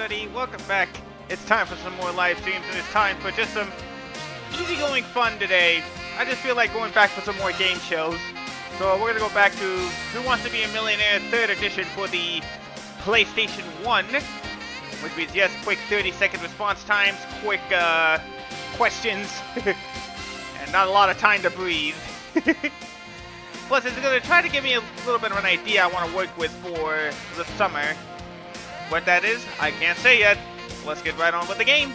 everybody, welcome back. It's time for some more live streams, and it's time for just some easygoing fun today. I just feel like going back for some more game shows. So we're gonna go back to Who Wants to Be a Millionaire 3rd edition for the PlayStation 1, which means yes, quick 30-second response times, quick questions, and not a lot of time to breathe. Plus, it's going to try to give me a little bit of an idea I want to work with for the summer. What that is, I can't say yet. Let's get right on with the game.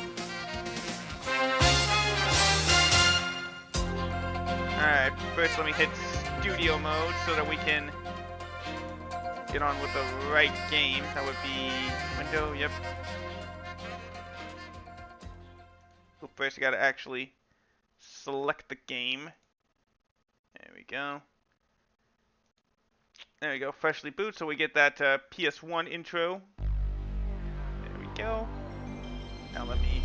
Alright, first let me hit studio mode so that we can get on with the right game. That would be window, yep. So first I gotta actually select the game. There we go. There we go, freshly boot, so we get that PS1 intro. There we go. Now let me...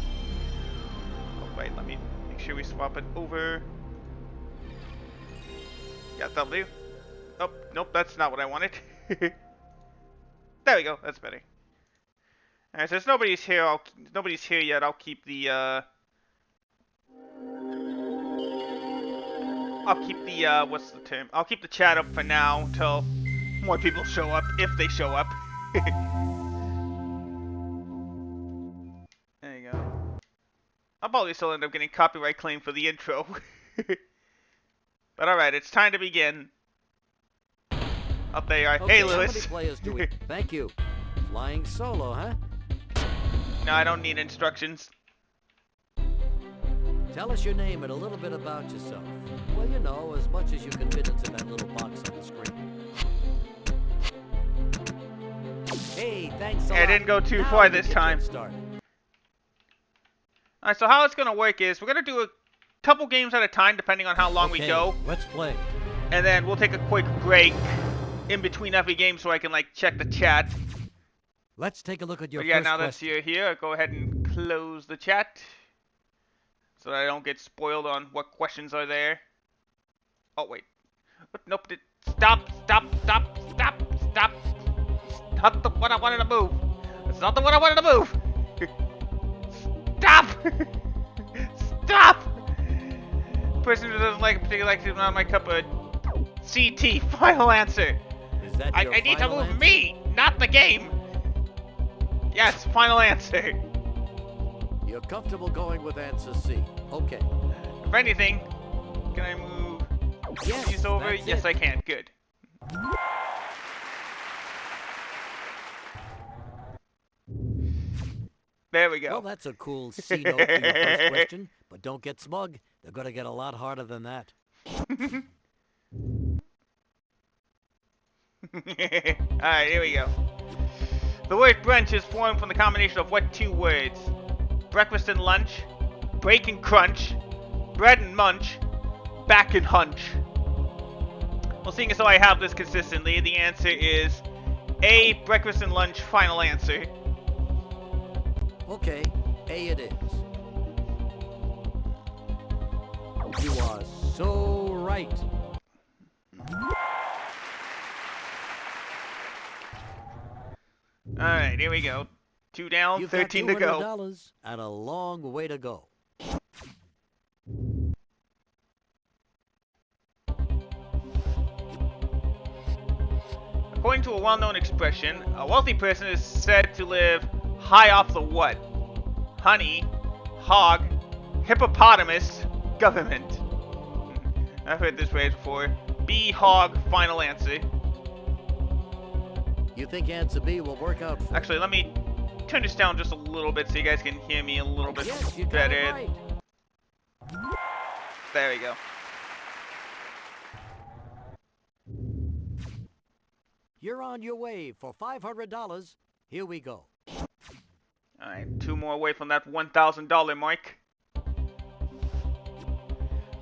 Oh wait, let me make sure we swap it over. Yeah, that'll do. Oh, nope, that's not what I wanted. There we go, that's better. Alright, since nobody's here, nobody's here yet, I'll keep the what's the term? I'll keep the chat up for now until more people show up, if they show up. There you go. I'll probably still end up getting copyright claim for the intro. But alright, it's time to begin. Up there you are. Okay, hey, Lewis. How many players do we... Thank you. Flying solo, huh? No, I don't need instructions. Tell us your name and a little bit about yourself. Well, you know, as much as you can fit into that little box on the screen. Hey, thanks a lot. I didn't go too far this time. Alright, so how it's going to work is we're going to do a couple games at a time depending on how long we go. Let's play. And then we'll take a quick break in between every game so I can like check the chat. Let's take a look at your but yeah, first now question. that you're here, I'll go ahead and close the chat so that I don't get spoiled on what questions are there. Oh wait. Nope. Stop. Not the one I wanted to move. It's not the one I wanted to move. Stop! Stop! Person who doesn't like particularly likes it, not my cup of CT. Final answer. Is that your I need to final move answer? me, not the game. Yes, final answer. You're comfortable going with answer C. Okay. If anything, can I move these over? That's Yes, it. I can. Good. There we go. Well, that's a cool C note for your first question, but don't get smug. They're going to get a lot harder than that. Alright, here we go. The word brunch is formed from the combination of what two words? Breakfast and lunch, break and crunch, bread and munch, back and hunch. Well, seeing as though I have this consistently, the answer is A, breakfast and lunch, final answer. Okay, A it is. You are so right. Alright, here we go. 2 down, You've 13 got to go. $200 and a long way to go. According to a well-known expression, a wealthy person is said to live high off the what? Honey, hog, hippopotamus, government. I've heard this phrase before. B, hog, final answer. You think answer B will work out for Actually, let me turn this down just a little bit so you guys can hear me a little bit Yes, you got better. it right. There we go. You're on your way for $500. Here we go. Alright, 2 more away from that $1,000 mark.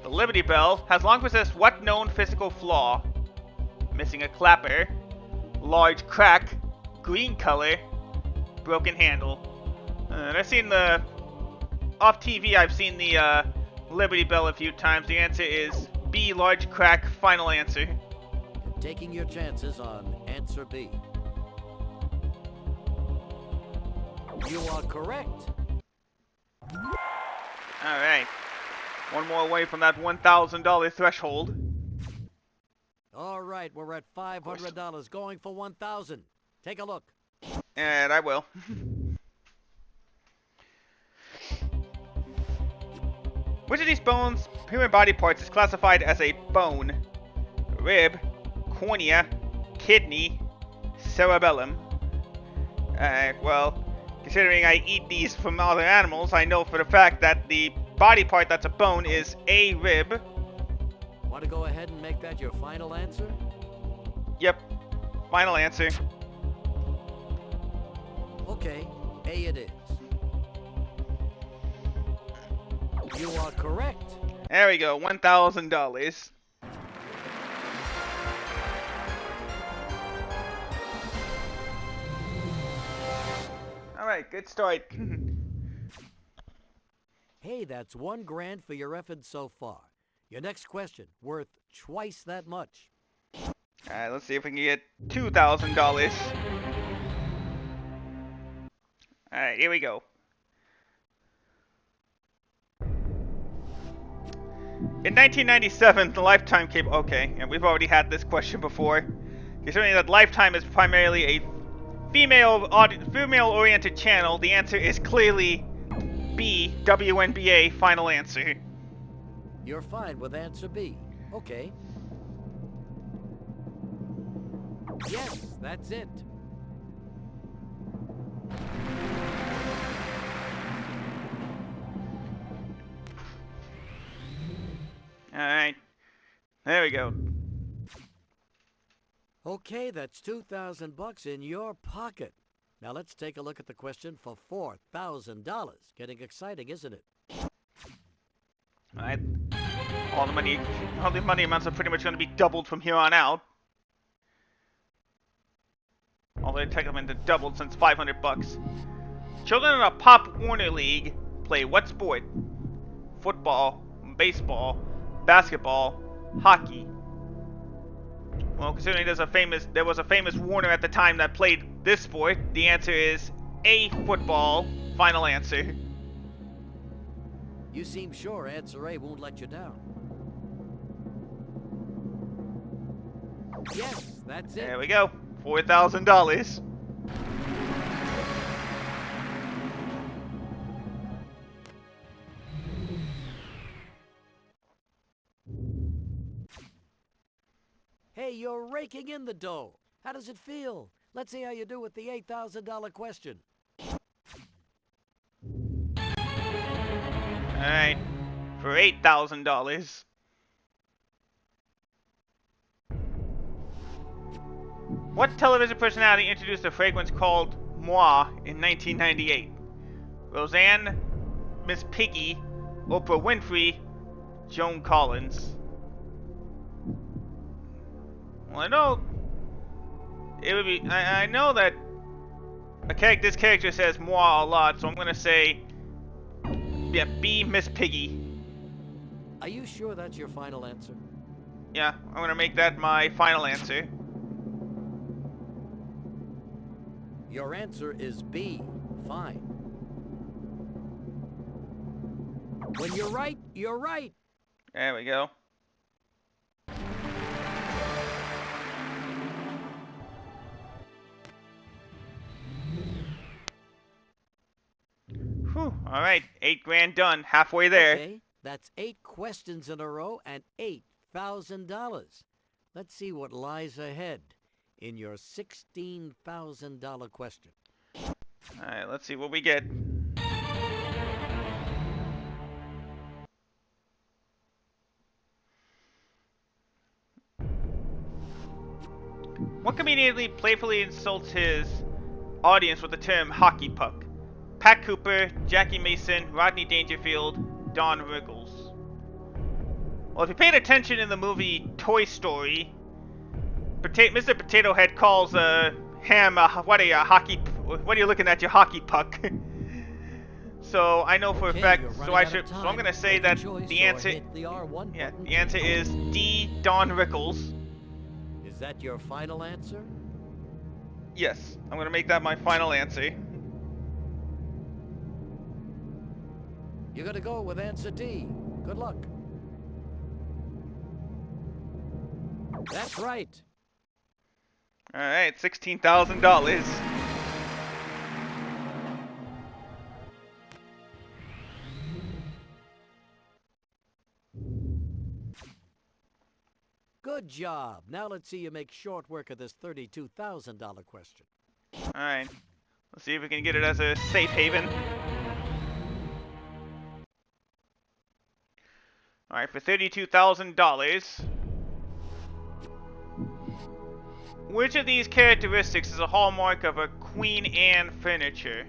The Liberty Bell has long possessed what known physical flaw? Missing a clapper, large crack, green color, broken handle. And I've seen the... Off TV, I've seen the Liberty Bell a few times. The answer is B, large crack, final answer. You're taking your chances on answer B. You are correct. Alright. One more away from that $1,000 threshold. All right, we're at $500, going for 1,000. Take a look. And I will. Which of these bones, human body parts, is classified as a bone? Rib, cornea, kidney, cerebellum. Well, considering I eat these from other animals, I know for the fact that the body part that's a bone is a rib. Want to go ahead and make that your final answer? Yep. Final answer. Okay, A it is. You are correct. There we go, $1,000. Alright, good start. Hey, that's $1 grand for your efforts so far. Your next question, worth twice that much. Alright, let's see if we can get $2,000. Alright, here we go. In 1997, the Lifetime came. Okay, and we've already had this question before. Considering that Lifetime is primarily a female-oriented channel, the answer is clearly B, WNBA. Final answer. You're fine with answer B. Okay. Yes, that's it. Alright. There we go. Okay, that's $2,000 in your pocket. Now let's take a look at the question for $4,000. Getting exciting, isn't it? Alright. All the money amounts are pretty much going to be doubled from here on out. Although take them into doubled since $500. Children in a Pop Warner League play what sport? Football, baseball, basketball, hockey. Well, considering there was a famous Warner at the time that played this sport, the answer is A, football. Final answer. You seem sure answer A won't let you down. Yes, that's it. There we go. $4,000. Hey, you're raking in the dough. How does it feel? Let's see how you do with the $8,000 question. Alright. For $8,000. What television personality introduced a fragrance called Moi in 1998? Roseanne, Miss Piggy, Oprah Winfrey, Joan Collins. Well, I know it would be. I know that this character says moi a lot, so I'm gonna say, yeah, B, Miss Piggy. Are you sure that's your final answer? Yeah, I'm gonna make that my final answer. Your answer is B. Fine. When you're right, you're right. There we go. Whew, alright, $8 grand done, halfway there. Okay, that's 8 questions in a row and $8,000. Let's see what lies ahead in your $16,000 question. Alright, let's see what we get. What comedian playfully insults his audience with the term hockey puck? Pat Cooper, Jackie Mason, Rodney Dangerfield, Don Rickles. Well, if you paid attention in the movie Toy Story, Mr. Potato Head calls Ham, what are you looking at, your hockey puck? So I know for a fact. So I'm gonna say that the answer. Yeah, the answer is D. Don Rickles. Is that your final answer? Yes, I'm gonna make that my final answer. You're gonna go with answer D. Good luck. That's right. Alright, $16,000. Good job. Now let's see you make short work of this $32,000 question. Alright. Let's see if we can get it as a safe haven. Alright, for $32,000. Which of these characteristics is a hallmark of a Queen Anne furniture?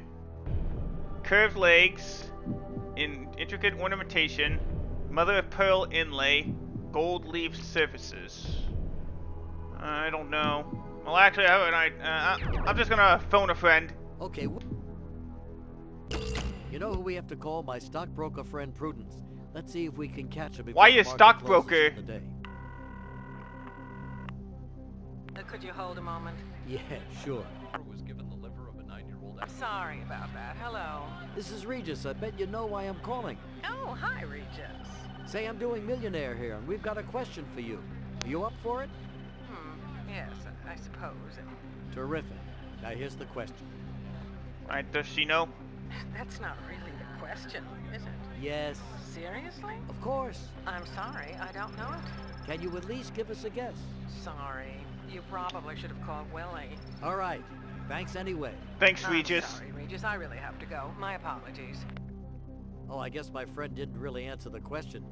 Curved legs, intricate ornamentation, mother of pearl inlay, gold leaf surfaces. I don't know. Well, actually, I'm just gonna phone a friend. Okay. You know who we have to call? My stockbroker friend Prudence. Let's see if we can catch him before Why the you market stockbroker? closes for the day. Could you hold a moment? Yeah, sure. Was given the liver of a 9-year-old. I'm sorry about that. Hello. This is Regis. I bet you know why I'm calling. Oh, hi, Regis. Say I'm doing Millionaire here, and we've got a question for you. Are you up for it? Yes, I suppose. Terrific. Now here's the question. Alright, does she know? That's not really the question, is it? Yes. Seriously? Of course. I'm sorry, I don't know it. Can you at least give us a guess? Sorry. You probably should have called Willie. All right. Thanks anyway. Thanks, I'm Regis. sorry, Regis. I really have to go. My apologies. Oh, I guess my friend didn't really answer the question.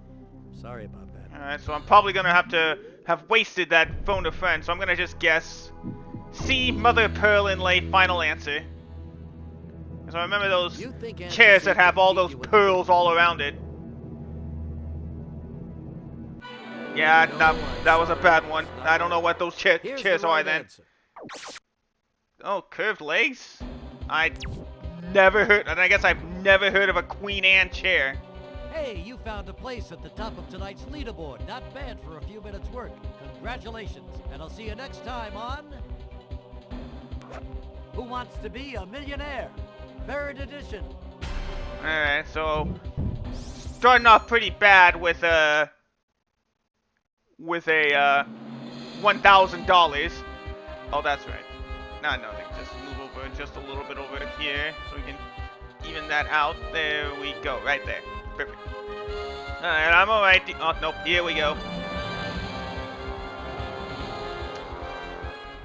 Sorry about that. Alright, so I'm probably gonna have wasted that phone a friend, so I'm gonna just guess C, mother of pearl inlay, final answer. Because I remember those You think answer chairs C that have can all keep those you with the pearls game? all around it. Yeah, No, that was a sorry. bad one. It's not I don't know right. what those Here's chairs the are right then. answer. Oh, curved legs? I never heard, and I guess I've never heard of a Queen Anne chair. Hey, you found a place at the top of tonight's leaderboard. Not bad for a few minutes' work. Congratulations, and I'll see you next time on Who Wants to Be a Millionaire? 3rd edition. Alright, so starting off pretty bad with a $1,000. Oh, that's right. No, just move over just a little bit over here so we can even that out. There we go, right there. Perfect. Alright, I'm alright. Oh, nope, here we go.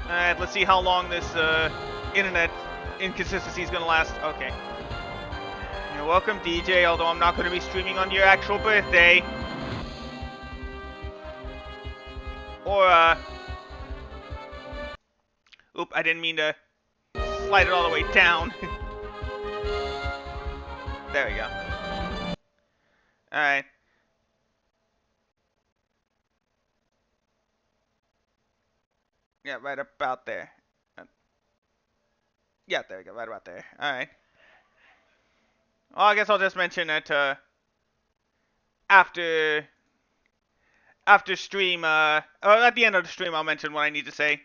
Alright, let's see how long this internet inconsistency is gonna last. Okay. You're welcome, DJ, although I'm not gonna be streaming on your actual birthday. Or, oop, I didn't mean to slide it all the way down. There we go. Alright. Yeah, right about there. Yeah, there we go, right about there. Alright. Well, I guess I'll just mention that, after stream, or at the end of the stream, I'll mention what I need to say.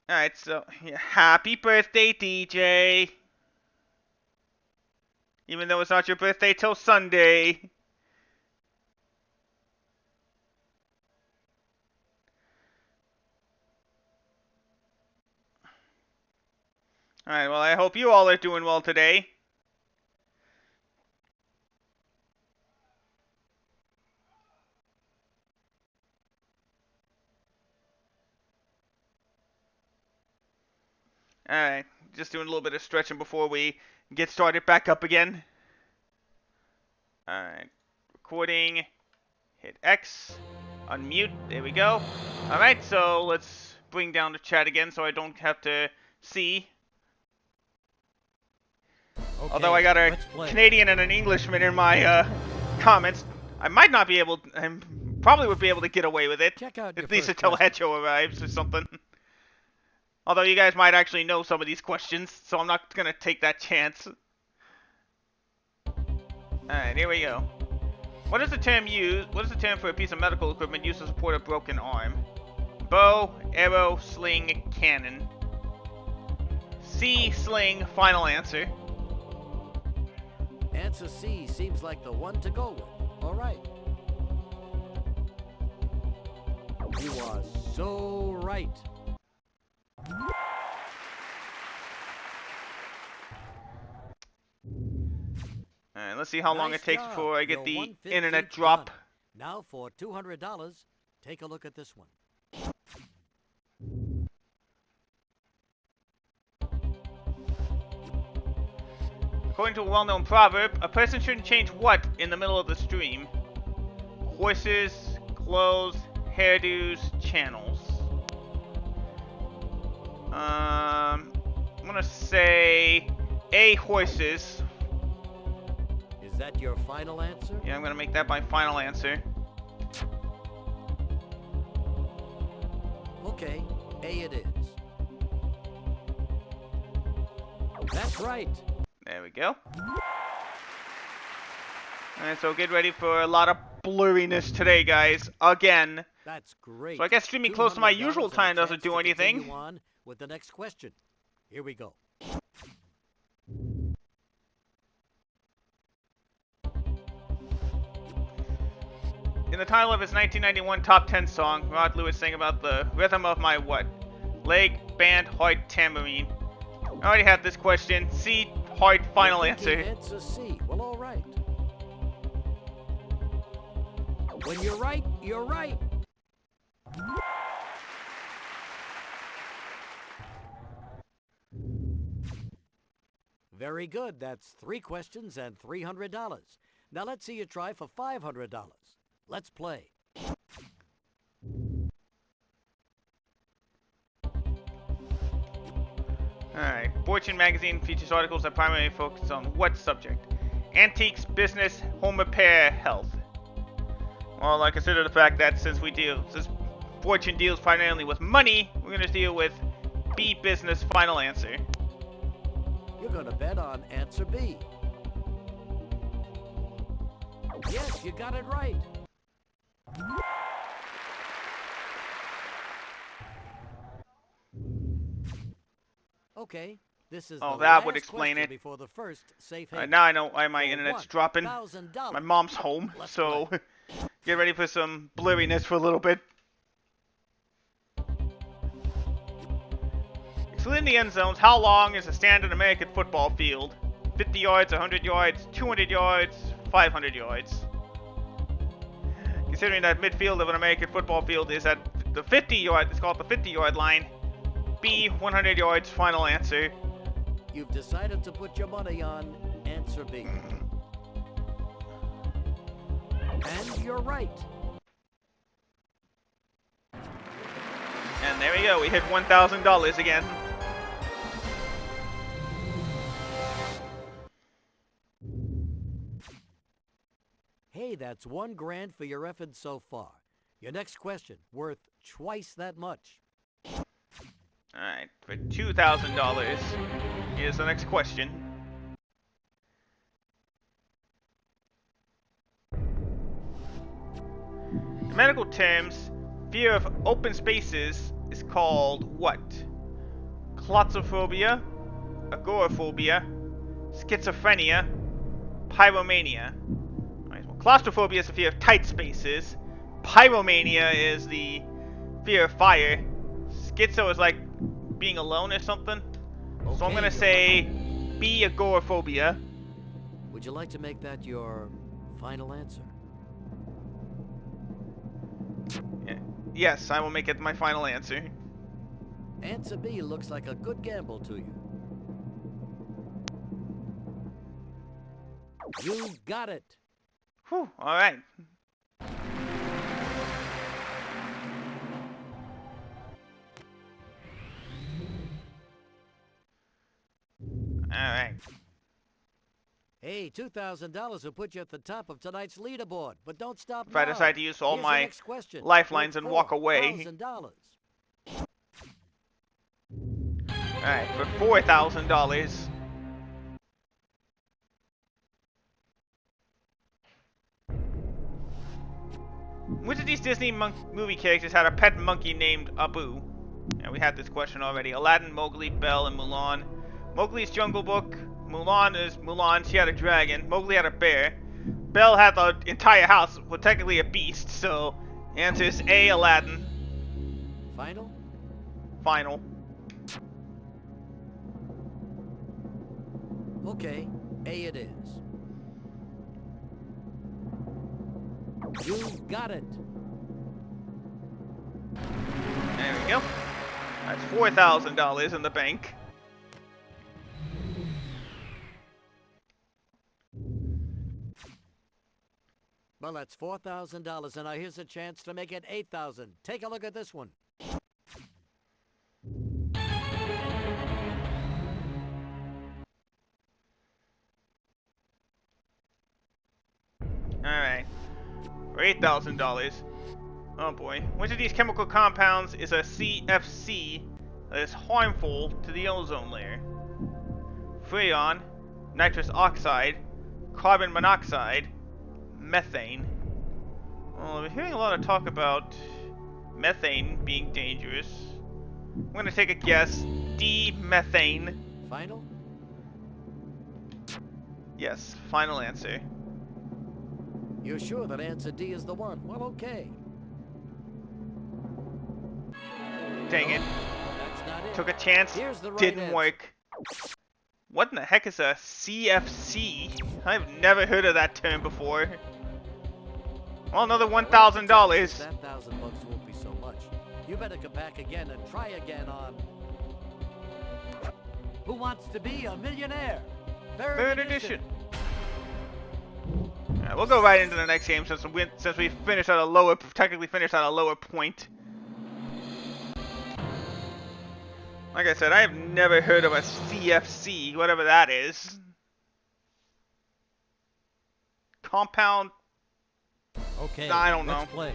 Alright, so, yeah, happy birthday, DJ! Even though it's not your birthday till Sunday. Alright, well, I hope you all are doing well today. Alright, just doing a little bit of stretching before we get started back up again. Alright, recording, hit X, unmute, there we go. Alright, so let's bring down the chat again so I don't have to see. Okay, Although I got a let's play. Canadian and an Englishman in my comments, I might not be able, I probably would be able to get away with it. Check out your At least first until question. Hedjo arrives or something. Although you guys might actually know some of these questions, so I'm not gonna take that chance. Alright, here we go. What is the term used? What is the term for a piece of medical equipment used to support a broken arm? Bow, arrow, sling, cannon. C, sling, final answer. Answer C seems like the one to go with. All right. You are so right. Alright, let's see how long Nice it takes job. before I get Your the 115th internet drop. done. Now for $200, take a look at this one. According to a well-known proverb, a person shouldn't change what in the middle of the stream? Horses, clothes, hairdos, channels. I'm gonna say A, horses. Is that your final answer? Yeah, I'm gonna make that my final answer. Okay, A it is. That's right. There we go. Alright, so get ready for a lot of blurriness today, guys. Again. That's great. So I guess streaming close to my usual time doesn't do anything. Continue on with the next question. Here we go. In the title of his 1991 top 10 song, Rod Lewis sang about the rhythm of my what? Leg, band, heart, tambourine. I already have this question. C, heart, final You're thinking answer. Answer C. Well, all right. When you're right, you're right. Very good. That's 3 questions and $300. Now let's see you try for $500. Let's play. Alright. Fortune magazine features articles that primarily focus on what subject? Antiques, business, home repair, health. Well, I consider the fact that since Fortune deals primarily with money, we're going to deal with B, business, final answer. You're going to bet on answer B. Yes, you got it right. Okay, this is Oh, the that last would explain question it. before the first safe haven. Now I know why my For internet's dropping. $1,000. My mom's home, Let's so play. get ready for some blurriness for a little bit. Excluding the end zones, how long is a standard American football field? 50 yards, 100 yards, 200 yards, 500 yards. Considering that midfield of an American football field is at the 50-yard, it's called the 50-yard line. B, 100 yards, final answer. You've decided to put your money on answer B. And you're right. And there we go, we hit $1,000 again. Hey, that's $1 grand for your efforts so far. Your next question, worth twice that much. Alright, for $2,000, here's the next question. In medical terms, fear of open spaces is called what? Claustrophobia, agoraphobia, schizophrenia, pyromania. Alright, well, claustrophobia is the fear of tight spaces. Pyromania is the fear of fire. Schizo is like being alone or something. So I'm gonna say B, agoraphobia. Would you like to make that your final answer? Yes, I will make it my final answer. Answer B looks like a good gamble to you. You got it. Whew, alright. Alright. Hey, $2,000 will put you at the top of tonight's leaderboard, but don't stop If I now. decide to use all Here's the my next question. lifelines Worth and walk away. $4,000. Alright, for $4,000. Which of these Disney movie characters had a pet monkey named Abu? Yeah, we had this question already. Aladdin, Mowgli, Belle, and Mulan. Mowgli's Jungle Book, Mulan. She had a dragon. Mowgli had a bear. Belle had the entire house. Well, technically a beast. So, the answer is A. Aladdin. Final? Final. Okay, A it is. You got it. There we go. That's $4,000 in the bank. Well, that's $4,000, and now here's a chance to make it $8,000. Take a look at this one. Alright. For $8,000. Oh boy. Which of these chemical compounds is a CFC that is harmful to the ozone layer? Freon, nitrous oxide, carbon monoxide, methane. Well, we're hearing a lot of talk about methane being dangerous. I'm gonna take a guess. D, methane. Final? Yes, final answer. You're sure that answer D is the one? Well, okay. Dang it. That's not it. Took a chance, Here's the right didn't answer. work. What in the heck is a CFC? I've never heard of that term before. Well, another $1,000. That $1,000 won't be so much. You better come back again and try again on Who Wants to Be a Millionaire? Third edition. Alright, we'll go right into the next game since we finished at a lower, technically finished at a lower point. Like I said, I have never heard of a CFC, whatever that is. Compound. Okay, I don't know. let's play.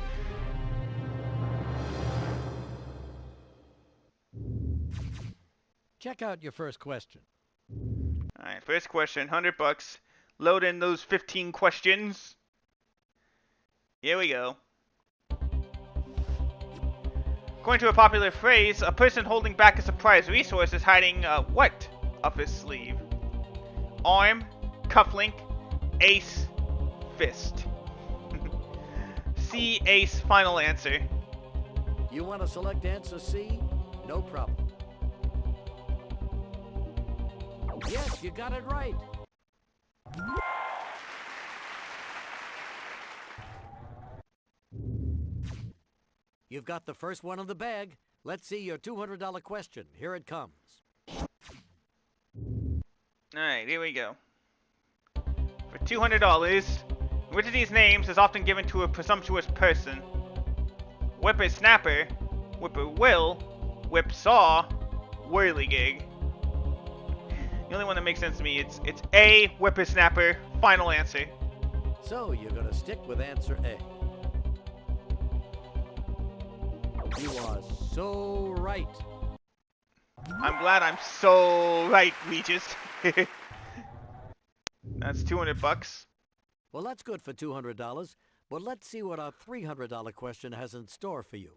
Check out your first question. Alright, first question, $100. Load in those 15 questions. Here we go. According to a popular phrase, a person holding back a surprise resource is hiding what up his sleeve? Arm, cufflink, ace, fist. C, ace, final answer. You want to select answer C? No problem. Yes, you got it right. You've got the first one in the bag. Let's see your $200 question. Here it comes. Alright, here we go. For $200, which of these names is often given to a presumptuous person? Whippersnapper, whippoorwill, whipsaw, whirligig. The only one that makes sense to me, it's A, whippersnapper, final answer. So you're going to stick with answer A. You are so right. I'm glad I'm so right, Regis. That's $200. Well, that's good for $200, but let's see what our $300 question has in store for you.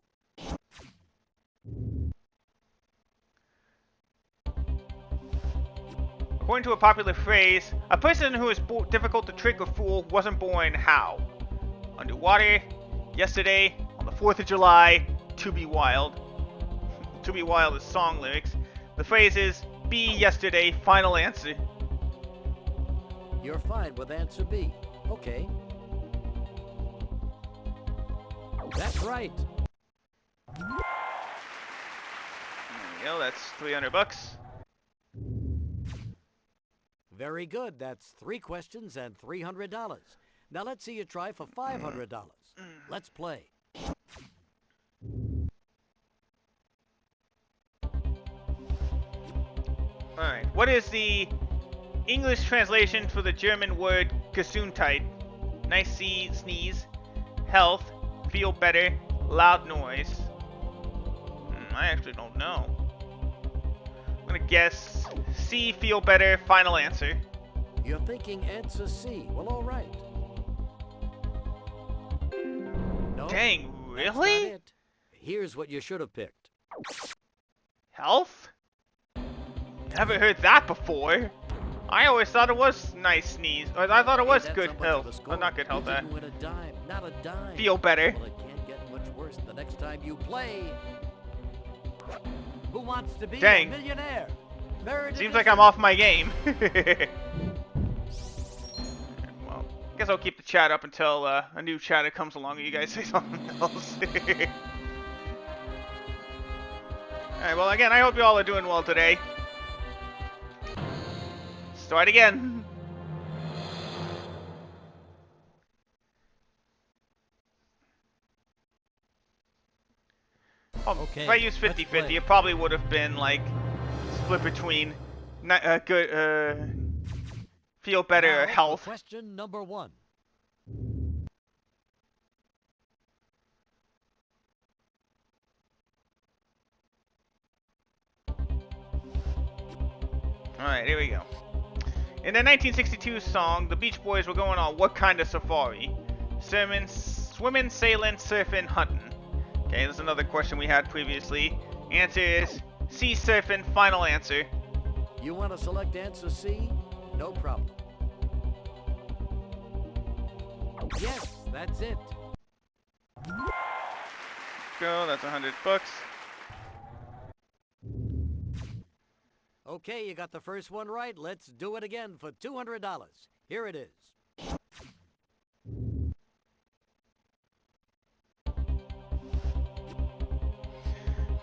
According to a popular phrase, a person who is difficult to trick or fool wasn't born how? Underwater, yesterday, on the 4th of July, to be wild. To be wild is song lyrics. The phrase is be yesterday, final answer. You're fine with answer B. Okay. That's right. There we go, that's $300. Very good. That's 3 questions and $300. Now let's see you try for $500. Let's play. Alright, what is the English translation for the German word Gesundheit? Nice sneeze, health, feel better, loud noise. I actually don't know. I'm gonna guess C, feel better, final answer. You're thinking answer C. Well, all right. No, Dang, that's not really? it. Here's what you should have picked. Health? Never heard that before. I always thought it was nice sneeze. Or I thought it was Hey, good that's how much of health. the Oh, score. not good You health. didn't win a dime, not a dime. Feel better. Well, it can't get much worse the next time you play. Who wants to be Dang. a millionaire? Meredith Seems is like I'm in. off my game. Well, I guess I'll keep the chat up until a new chatter comes along and you guys say something else. Alright, well again, I hope you all are doing well today. Start again. Oh, Okay, if I used let's 50-50, play. it probably would have been like split between good, feel better Now or for health. question number 1. Alright, here we go. In the 1962 song, the Beach Boys were going on what kind of safari? Swimming, sailing, surfing, hunting. Okay, there's another question we had previously. Answer is sea surfing, final answer. You want to select answer C? No problem. Yes, that's it. Go, that's $100. Okay, you got the first one right. Let's do it again for $200. Here it is.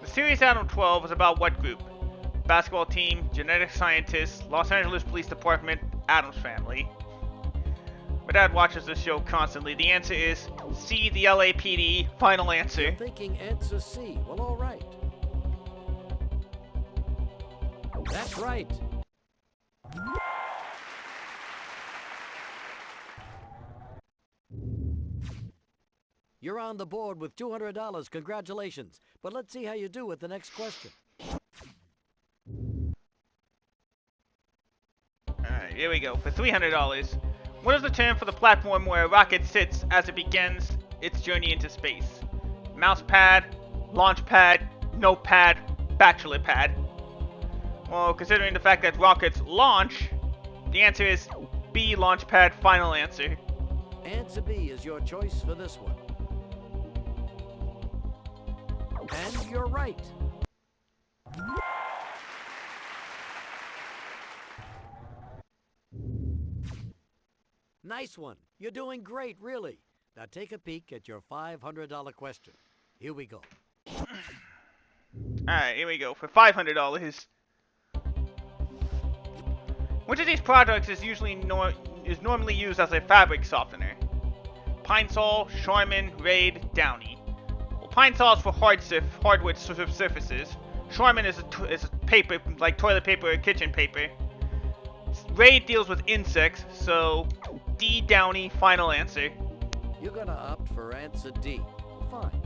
The series Adam 12 was about what group? Basketball team, genetic scientists, Los Angeles Police Department, Addams Family. My dad watches this show constantly. The answer is C, the LAPD. Final answer. You're thinking answer C. Well, all right. That's right. You're on the board with $200. Congratulations. But let's see how you do with the next question. Alright, here we go. For $300. What is the term for the platform where a rocket sits as it begins its journey into space? Mouse pad, launch pad, notepad, bachelor pad. Well, considering the fact that rockets launch, the answer is B, launch pad. Final answer. Answer B is your choice for this one. And you're right. Nice one. You're doing great, really. Now take a peek at your $500 question. Here we go. Alright, here we go. For $500. Which of these products is normally used as a fabric softener? Pine Sol, Charmin, Raid, Downy. Well, Pine Sol is for hardwood surfaces. Charmin is a paper, like toilet paper or kitchen paper. Raid deals with insects, so D, Downy. Final answer. You're gonna opt for answer D. Fine.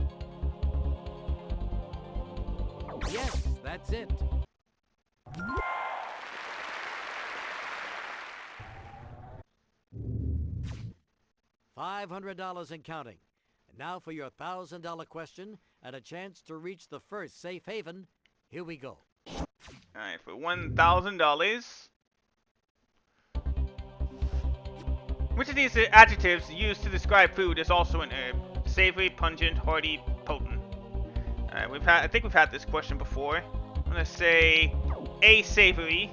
Yes, that's it. $500 and counting. And now for your $1,000 question and a chance to reach the first safe haven. Here we go. Alright, for $1,000. Which of these adjectives used to describe food is also an herb? Savory, pungent, hearty, potent. Alright, I think we've had this question before. I'm gonna say A, savory.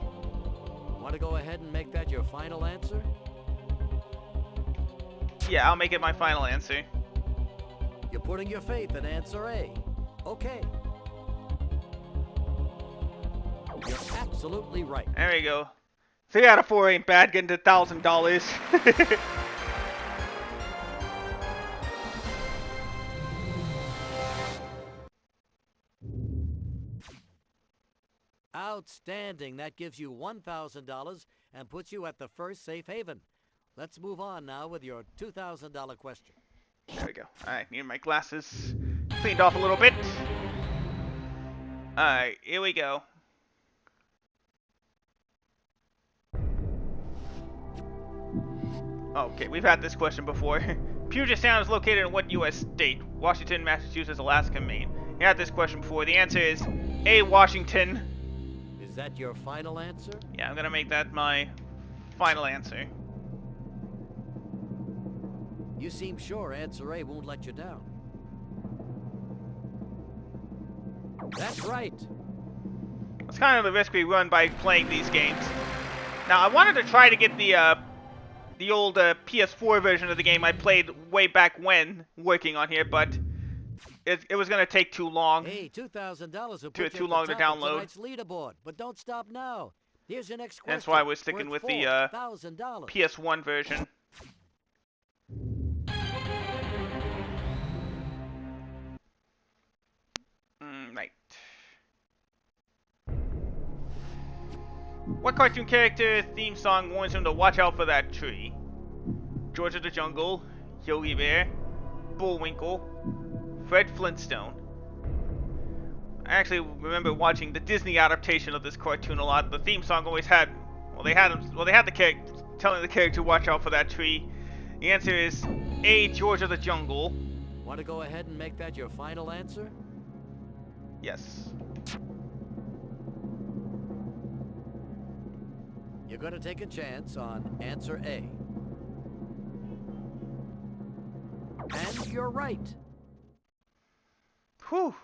Want to go ahead and make that your final answer? Yeah, I'll make it my final answer. You're putting your faith in answer A. Okay. You're absolutely right. There we go. 3 out of 4 ain't bad, getting to $1,000. Outstanding. That gives you $1,000 and puts you at the first safe haven. Let's move on now with your $2,000 question. There we go. Alright, need my glasses cleaned off a little bit. Alright, here we go. Okay, we've had this question before. Puget Sound is located in what U.S. state? Washington, Massachusetts, Alaska, Maine. You had this question before. The answer is A, Washington. Is that your final answer? Yeah, I'm gonna make that my final answer. You seem sure answer A won't let you down. That's right. It's kind of the risk we run by playing these games. Now, I wanted to try to get the old PS4 version of the game I played way back when working on here, but it was gonna take too long. Hey, $2,000 will Too put you too at long the to top of download. tonight's leaderboard. But don't stop now. Here's your next question. That's why we're sticking worth with the $4,000. PS1 version. Right. What cartoon character theme song warns him to watch out for that tree? George of the Jungle, Yogi Bear, Bullwinkle, Fred Flintstone. I actually remember watching the Disney adaptation of this cartoon a lot. The theme song always had, they had the character telling the character to watch out for that tree. The answer is A, George of the Jungle. Want to go ahead and make that your final answer? Yes. You're going to take a chance on answer A. And you're right. Whew.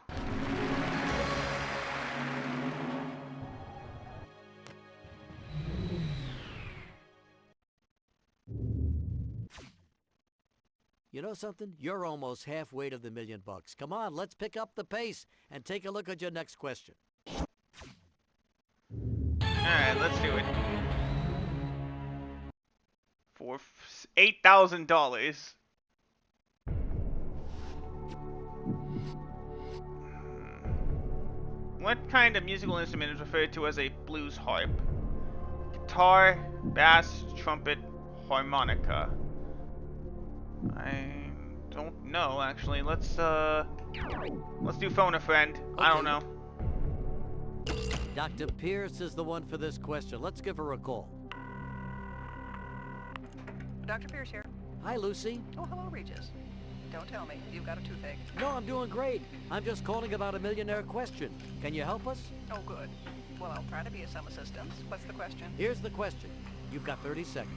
You know something? You're almost halfway to the $1 million. Come on, let's pick up the pace and take a look at your next question. Alright, let's do it. For $8,000. What kind of musical instrument is referred to as a blues harp? Guitar, bass, trumpet, harmonica. I don't know actually. Let's do phone a friend. Okay. I don't know. Dr. Pierce is the one for this question. Let's give her a call. Dr. Pierce here. Hi, Lucy. Oh, hello, Regis. Don't tell me. You've got a toothache. No, I'm doing great. I'm just calling about a millionaire question. Can you help us? Oh, good. Well, I'll try to be of some assistance. What's the question? Here's the question. You've got 30 seconds.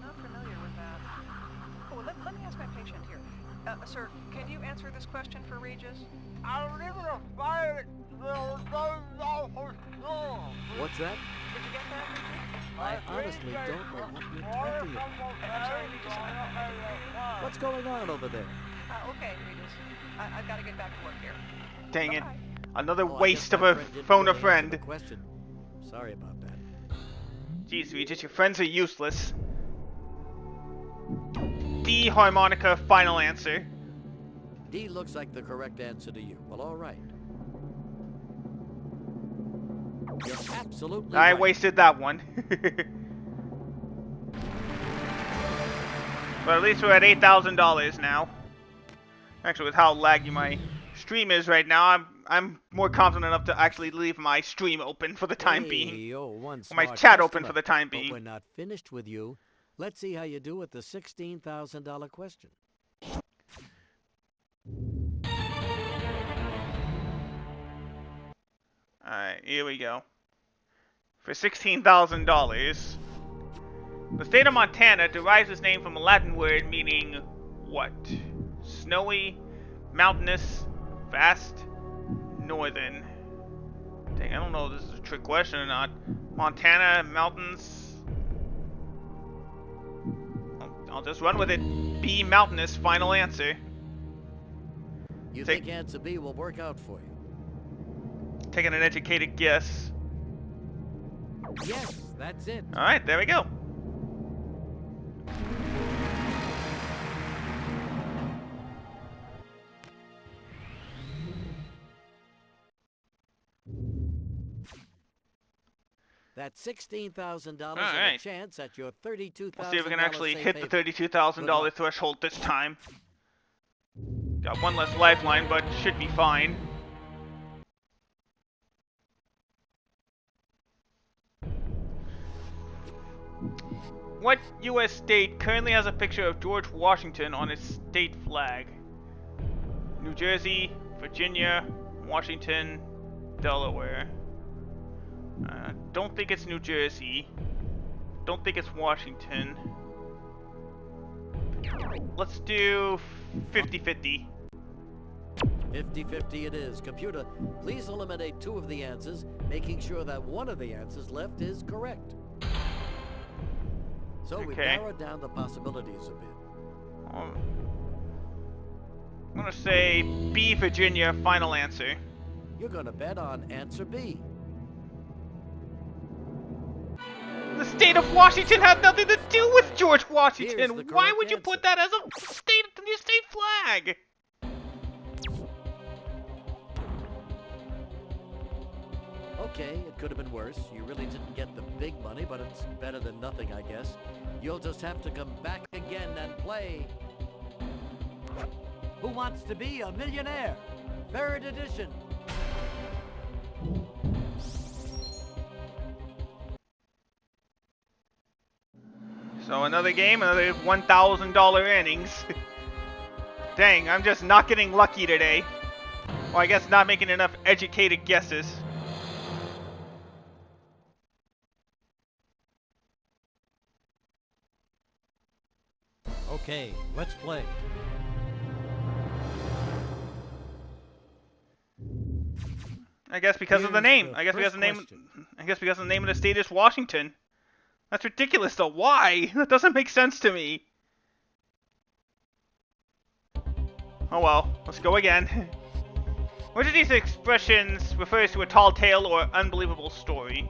Not familiar with that. Oh, let me ask my patient here. Sir, can you answer this question for Regis? What's that? Did you get that, Regis? I honestly don't know what you're talking about. I'm sorry, Regis. What's going on over there? Okay, Regis. I've got to get back to work here. Dang it. Bye-bye. Another Oh, waste I of guess a my friend didn't phone a really answer friend. the question. Sorry about that. Jeez, Regis, your friends are useless. D, harmonica, final answer. D looks like the correct answer to you. Well, all right. You're absolutely I right. wasted that one. But at least we're at $8,000 now. Actually, with how laggy my stream is right now, I'm more confident enough to actually leave my stream open for the time being. Oh, one Or my smart chat open customer. for the time But being. we're not finished with you. Let's see how you do with the $16,000 question. Alright, here we go. For $16,000, the state of Montana derives its name from a Latin word meaning what? Snowy, mountainous, vast, northern. Dang, I don't know if this is a trick question or not. Montana, mountains. I'll just run with it. B, mountainous, final answer. You think answer B will work out for you? Taking an educated guess. Yes, that's it. Alright, there we go. That's $16,000 and a Alright. chance at your $32,000. We'll see if we can actually safe hit the haven. $32,000 threshold this time. Got one less lifeline, but should be fine. What U.S. state currently has a picture of George Washington on its state flag? New Jersey, Virginia, Washington, Delaware. don't think it's New Jersey. Don't think it's Washington. Let's do 50-50. 50-50 it is. Computer, please eliminate 2 of the answers, making sure that one of the answers left is correct. So we've Okay. narrowed down the possibilities a bit. I'm gonna say B, Virginia, final answer. You're gonna bet on answer B. The state of Washington had nothing to do with George Here's Washington. the Why correct would you answer. put that as a state flag? Okay, it could have been worse. You really didn't get the big money, but it's better than nothing, I guess. You'll just have to come back again and play. Who Wants to Be a Millionaire? 3rd edition. So another game, another $1,000 earnings. Dang, I'm just not getting lucky today. Well, I guess not making enough educated guesses. Okay, let's play. I guess because of the Here's name. the I guess because first the name. question. I guess because the name of the state is Washington. That's ridiculous though. Why? That doesn't make sense to me. Oh well, let's go again. Which of these expressions refers to a tall tale or unbelievable story?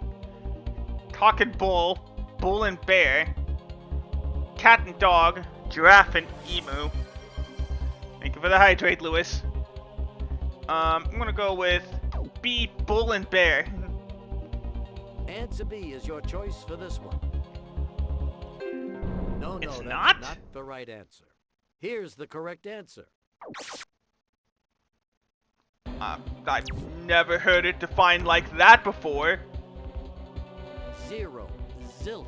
Cock and bull, bull and bear, cat and dog, giraffe and emu. Thank you for the hydrate, Lewis. I'm gonna go with B, bull and bear. Answer B is your choice for this one. No, It's that's not? not the right answer. Here's the correct answer. I've never heard it defined like that before. 0, zilch,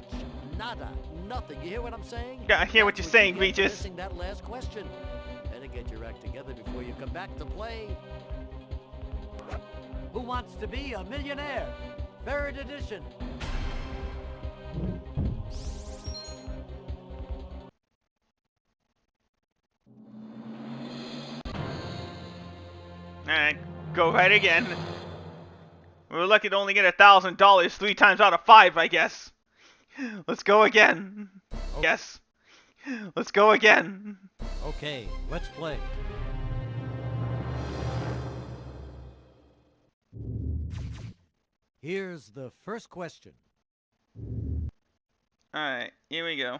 nada, nothing. You hear what I'm saying? Yeah, I hear what That's you're saying, you get for Regis. missing that last question. Better get your act together before you come back to play. Who Wants to Be a Millionaire? 3rd edition. Alright, go right again. We were lucky to only get $1,000 3 times out of 5, I guess. Let's go again. Yes. Let's go again. Okay, let's play. Here's the first question. Alright, here we go.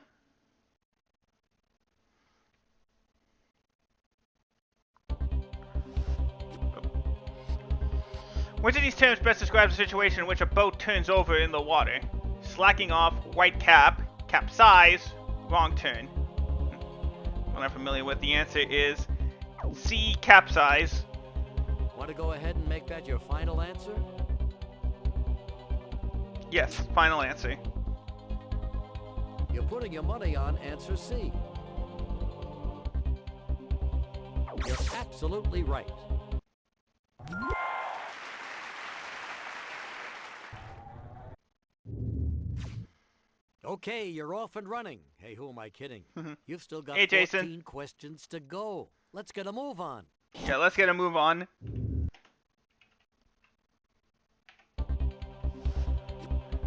Which of these terms best describes a situation in which a boat turns over in the water? Slacking off, white cap, capsize, wrong turn. What I'm familiar with, the answer is C, capsize. Want to go ahead and make that your final answer? Yes, final answer. You're putting your money on answer C. You're absolutely right. Okay, you're off and running. Hey, who am I kidding? You've still got Hey, 14 Jason. questions to go. Let's get a move on. Yeah, let's get a move on.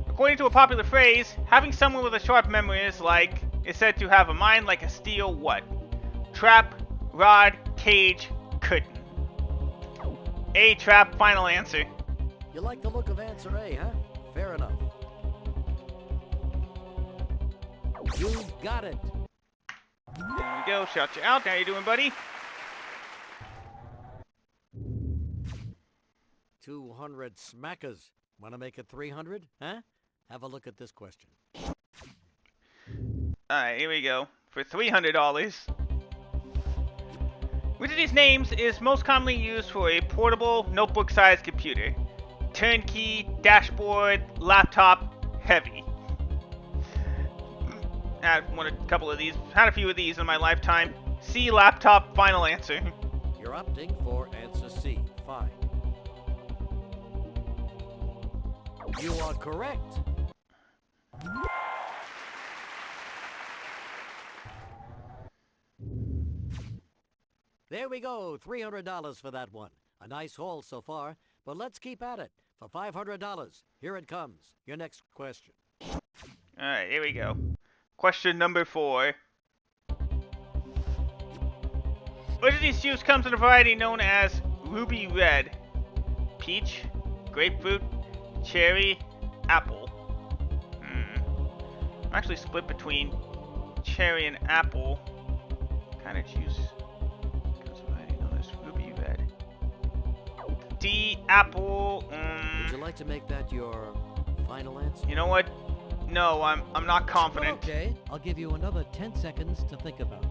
According to a popular phrase, having someone with a sharp memory is said to have a mind like a steel what? Trap, rod, cage, curtain. A, trap, final answer. You like the look of answer A, huh? Fair enough. You got it. There we go, shout you out. How you doing, buddy? 200 smackers. Want to make it 300? Huh? Have a look at this question. Alright, here we go. For $300. Which of these names is most commonly used for a portable, notebook-sized computer? Turnkey, dashboard, laptop, heavy. Had a few of these in my lifetime. C, laptop, final answer. You're opting for answer C. Fine. You are correct. There we go, $300 for that one. A nice haul so far, but let's keep at it. For $500, here it comes. Your next question. Alright, here we go. Question number 4. Which of these juice comes in a variety known as Ruby Red? Peach, grapefruit, cherry, apple. I'm actually split between cherry and apple. What kind of juice comes in a variety known as Ruby Red? D, apple. Would you like to make that your final answer? You know what? No, I'm not confident. Okay, I'll give you another 10 seconds to think about it.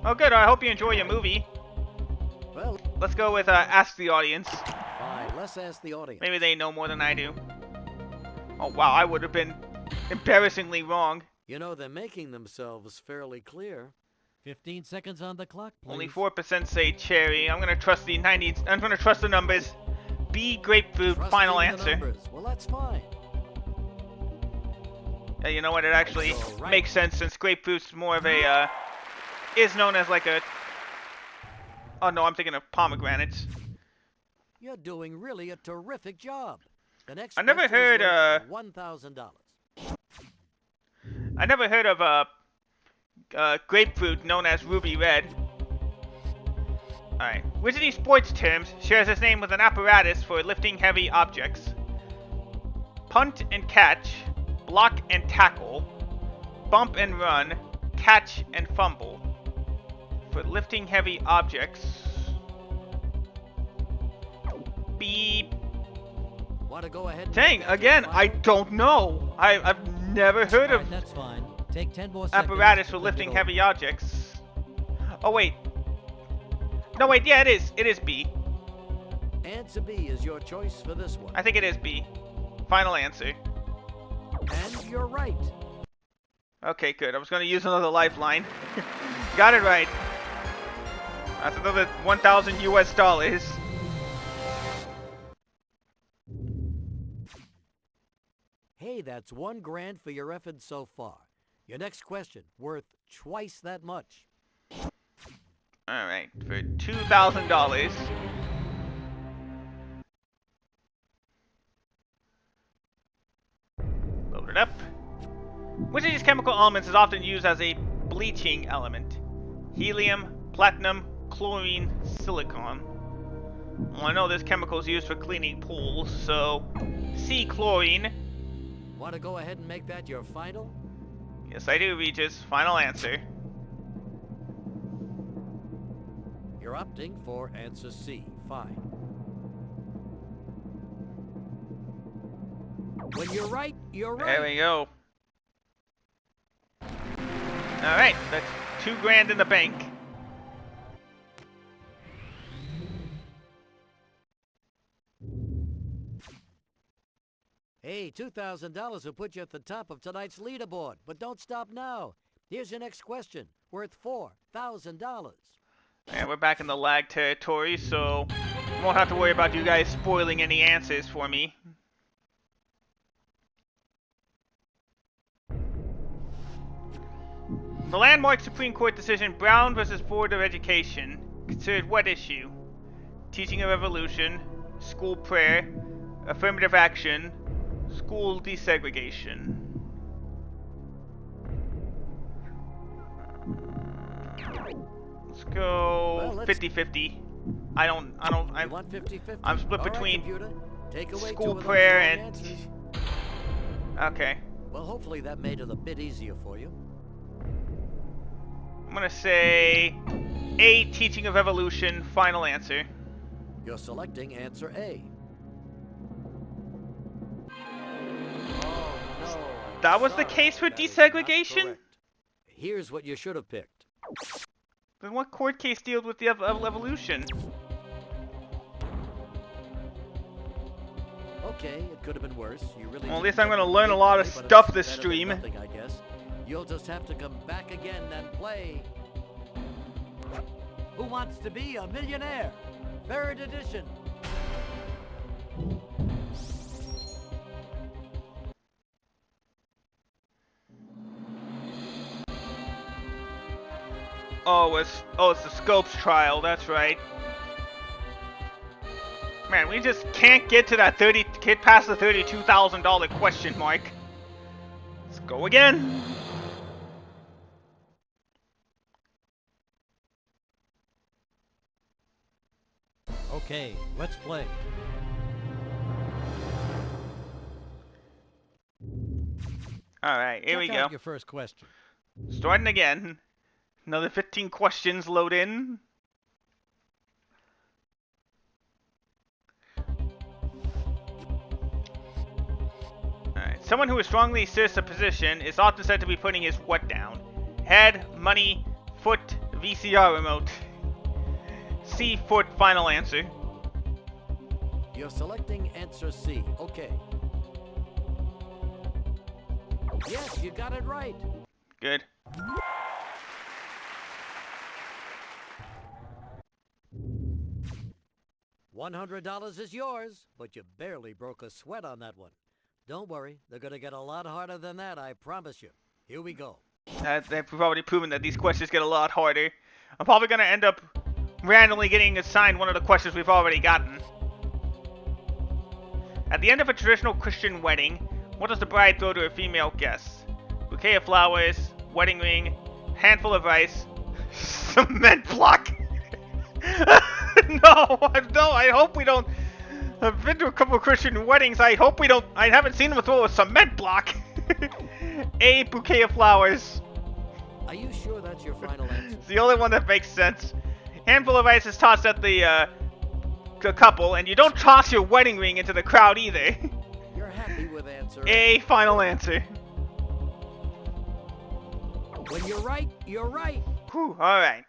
Oh, good. I hope you enjoy your movie. Well, Let's go with ask the audience. fine, let's ask the audience. Maybe they know more than I do. Oh wow, I would have been embarrassingly wrong. You know, they're making themselves fairly clear. 15 seconds on the clock, please. Only 4% say cherry. I'm gonna trust the 90. I'm gonna trust the numbers. B, grapefruit. Trusting Final the answer. numbers. Well, that's fine. Yeah, you know what? It actually That's all right. makes sense since grapefruit's more of a is known as like a. Oh no, I'm thinking of pomegranates. You're doing really a terrific job. The next I never question is heard, worth $1,000. I never heard of grapefruit known as Ruby Red. Alright. Which of these sports terms shares its name with an apparatus for lifting heavy objects? Punt and catch, block and tackle, bump and run, catch and fumble. For lifting heavy objects. Beep. Want to go ahead and Dang, make that again, your I final? don't know. I've never heard All of right, that's fine. Take 10 more seconds. apparatus to for think lifting it over. heavy objects. Oh wait. No wait, yeah it is. It is B. Answer B is your choice for this one. I think it is B. Final answer. And you're right. Okay, good. I was gonna use another lifeline. Got it right. That's another 1,000 US dollars. Hey, that's $1,000 for your efforts so far. Your next question, worth twice that much. Alright, for $2,000. Load it up. Which of these chemical elements is often used as a bleaching element? Helium, platinum, chlorine, silicon. Well, I know this chemical is used for cleaning pools, so C, chlorine. Want to go ahead and make that your final? Yes, I do, Regis. Final answer. You're opting for answer C. Fine. When you're right, you're right. There we go. Alright, that's $2,000 in the bank. Hey, $2,000 will put you at the top of tonight's leaderboard. But don't stop now. Here's your next question, worth $4,000. Yeah, we're back in the lag territory, so won't have to worry about you guys spoiling any answers for me. The landmark Supreme Court decision Brown versus Board of Education considered what issue? Teaching a revolution, school prayer, affirmative action, school desegregation. Let's go Well, 50-50. You want 50-50? I'm split All right, between computer. Take away school two of those prayer wrong and... answers. Okay. Well, hopefully that made it a bit easier for you. I'm gonna say A, teaching of evolution, final answer. You're selecting answer A. Oh, no. I'm That was the sorry. case for That is not desegregation? correct. Here's what you should have picked. Then what court case deals with the evolution? Okay, it could have been worse. You really Well, at didn't least I'm get gonna the learn a big lot of money, but stuff it's this better than stream. nothing, I guess. You'll just have to come back again and play. Who Wants to Be a Millionaire? Third edition. it's the Scopes trial. That's right. Man, we just can't get to that get past the $32,000 question mark. Let's go again. Okay, let's play. All right, here we Check go. out your first question. Starting again. Another 15 questions load in. Alright, someone who is strongly asserts a position is often said to be putting his what down? Head, money, foot, VCR remote. C, foot, final answer. You're selecting answer C. Okay. Yes, you got it right. Good. $100 is yours, but you barely broke a sweat on that one. Don't worry, they're gonna get a lot harder than that, I promise you. Here we go. They've already proven that these questions get a lot harder. I'm probably gonna end up randomly getting assigned one of the questions we've already gotten. At the end of a traditional Christian wedding, what does the bride throw to her female guests? Bouquet of flowers, wedding ring, handful of rice, cement block. No, I hope we don't. I've been to a couple of Christian weddings. I hope we don't. I haven't seen them throw a cement block. A bouquet of flowers. Are you sure that's your final answer? It's the only one that makes sense. Handful of ice is tossed at the couple, and you don't toss your wedding ring into the crowd either. You're happy with answer A, final answer. When you're right, you're right. Whew, alright.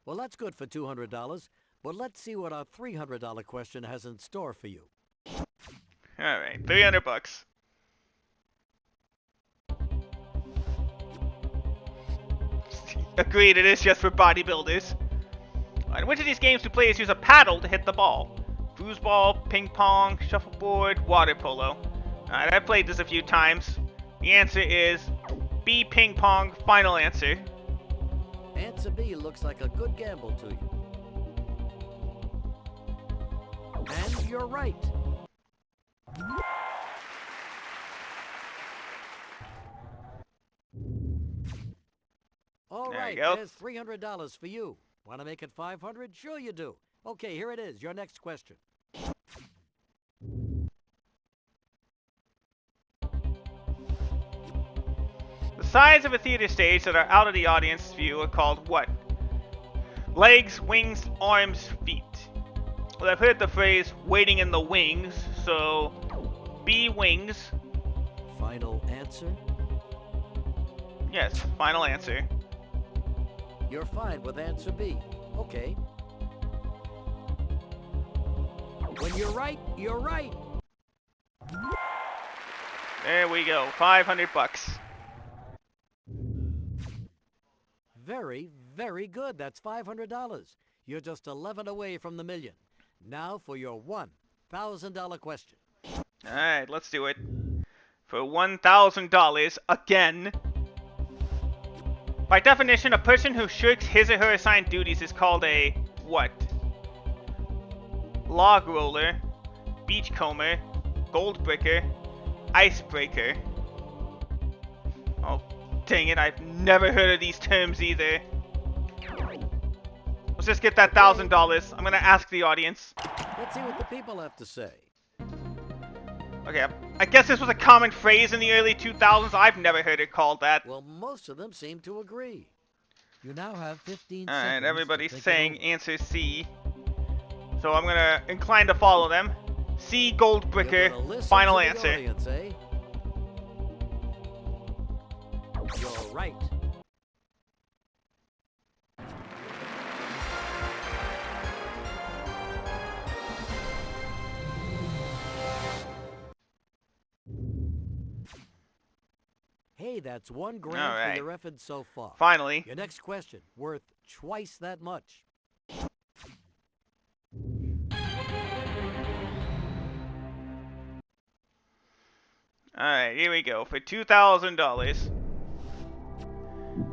Well, that's good for $200, but let's see what our $300 question has in store for you. Alright, $300. Agreed, it is just for bodybuilders. In which of these games do players use a paddle to hit the ball? Foosball, ping pong, shuffleboard, water polo. Alright, I've played this a few times. The answer is B, ping pong, final answer. Answer B looks like a good gamble to you. And you're right. All There right, you go. there's $300 for you. Want to make it $500? Sure you do. Okay, here it is, your next question. The sides of a theater stage that are out of the audience view are called what? Legs, wings, arms, feet. Well, I've heard the phrase waiting in the wings, so B, wings. Final answer? Yes, final answer. You're fine with answer B. Okay. When you're right, you're right. There we go, $500. Very, very good. That's $500. You're just 11 away from the million. Now for your $1,000 question. Alright, let's do it. For $1,000 again. By definition, a person who shirks his or her assigned duties is called a what? Log roller, beachcomber, gold bricker, icebreaker. Oh, dang it, I've never heard of these terms either. Let's just get that $1,000. I'm gonna ask the audience. Let's see what the people have to say. Okay, I guess this was a common phrase in the early 2000s. I've never heard it called that. Well, most of them seem to agree. You now have 15 seconds. Alright, to everybody's think it saying over. answer C. So I'm gonna incline to follow them. C, gold You're bricker, gonna listen final to the answer. audience, eh? You're right. Hey, that's $1 grand All right. for your efforts so far. Finally. Your next question, worth twice that much. Alright, here we go. For $2,000.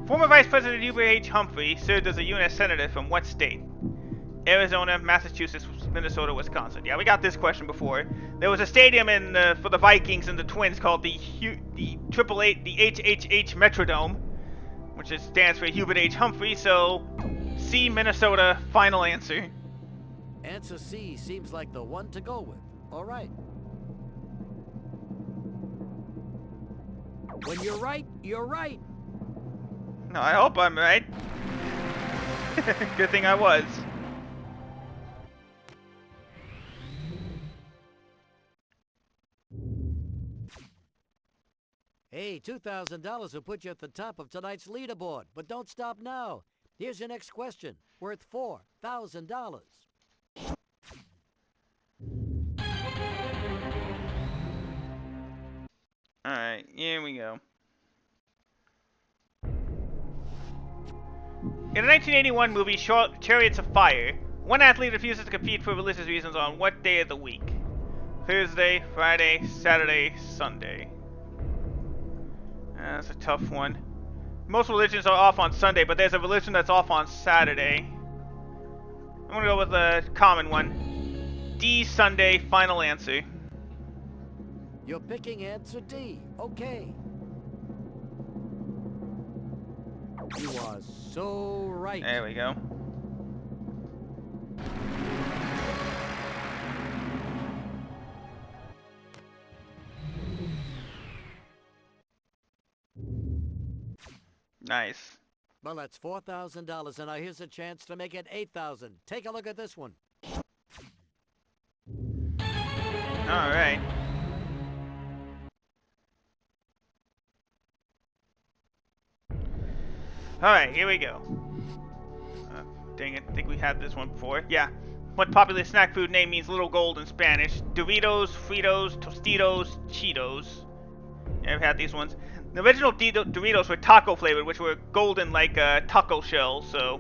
Former Vice President Hubert H. Humphrey served as a U.S. Senator from what state? Arizona, Massachusetts, Minnesota, Wisconsin. Yeah, we got this question before. There was a stadium for the Vikings and the Twins called the HHH Metrodome, which stands for Hubert H. Humphrey, so C, Minnesota, final answer. Answer C seems like the one to go with. All right. When you're right, you're right. No, I hope I'm right. Good thing I was. Hey, $2,000 will put you at the top of tonight's leaderboard, but don't stop now. Here's your next question, worth $4,000. Alright, here we go. In the 1981 movie Chariots of Fire, one athlete refuses to compete for religious reasons on what day of the week? Thursday, Friday, Saturday, Sunday. That's a tough one. Most religions are off on Sunday, but there's a religion that's off on Saturday. I'm gonna go with a common one. D, Sunday, final answer. You're picking answer D. Okay. You are so right. There we go. Nice. Well, that's $4,000, and now here's a chance to make it $8,000. Take a look at this one. All right. Alright, here we go. Dang it, I think we had this one before. Yeah. What popular snack food name means little gold in Spanish? Doritos, Fritos, Tostitos, Cheetos. Yeah, I've had these ones. The original Doritos were taco flavored, which were golden like a taco shell, so...